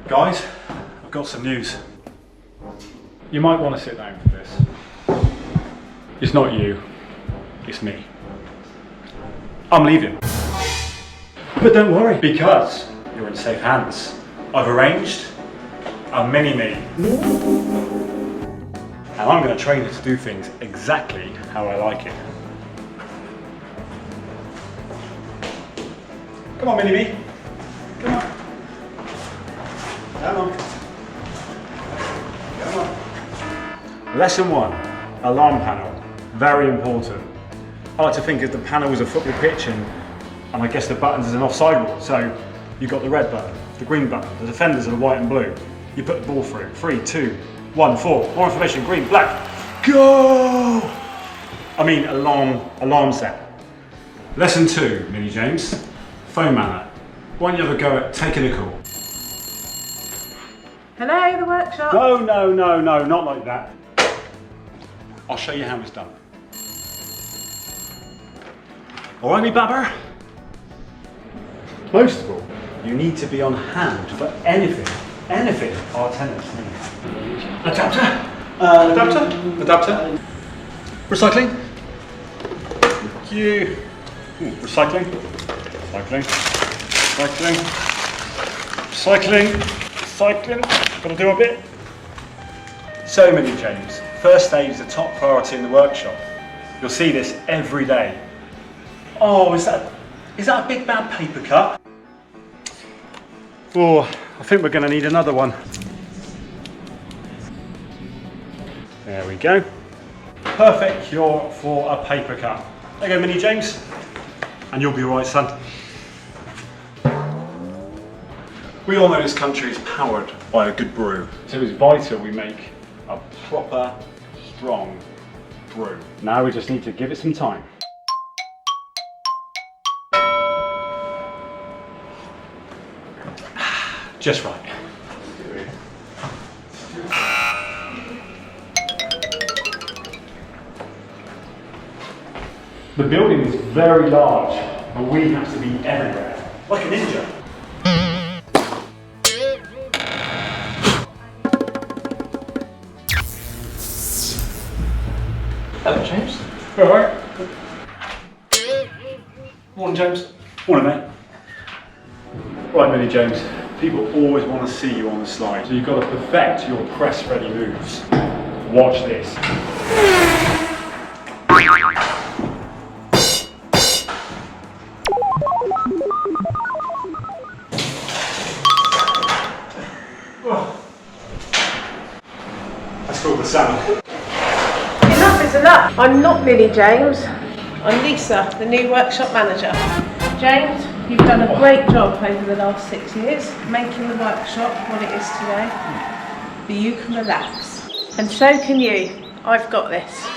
Guys, I've got some news. You might want to sit down for this. It's not you, it's me. I'm leaving. But don't worry, because you're in safe hands. I've arranged a mini-me. And I'm going to train her to do things exactly how I like it. Come on, mini-me. Come on. Come on. Come on. Lesson 1, alarm panel. Very important. I like to think of the panel as a football pitch and I guess the buttons as an offside rule. So you've got the red button, the green button, the defenders are the white and blue. You put the ball through. 3, 2, 1, 4. More information, green, black. Go! I mean alarm set. Lesson 2, Mini James. Phone manner. Why don't you have a go at taking a call? Hello, the workshop. No, not like that. I'll show you how it's done. All right, me babber? Most of all, you need to be on hand for anything our tenants need. Adapter? Adapter? Recycling? Thank you. Ooh, recycling? Recycling. Gotta do a bit. So Mini James, first aid is the top priority in the workshop. You'll see this every day. Oh, is that a big bad paper cut? Oh, I think we're gonna need another one. There we go. Perfect cure for a paper cut. There you go, Mini James. And you'll be all right, son. We all know this country is powered by a good brew. So it's vital we make a proper, strong brew. Now we just need to give it some time. Just right. The building is very large, but we have to be everywhere, like a ninja. Hello, James. All right. Morning, James. Morning, mate. Right, Mini James. People always want to see you on the slide, so you've got to perfect your press-ready moves. Watch this. That's called the salmon. Enough is enough. I'm not Mini James. I'm Lisa, the new workshop manager. James, you've done a great job over the last 6 years, making the workshop what it is today. But you can relax. And so can you. I've got this.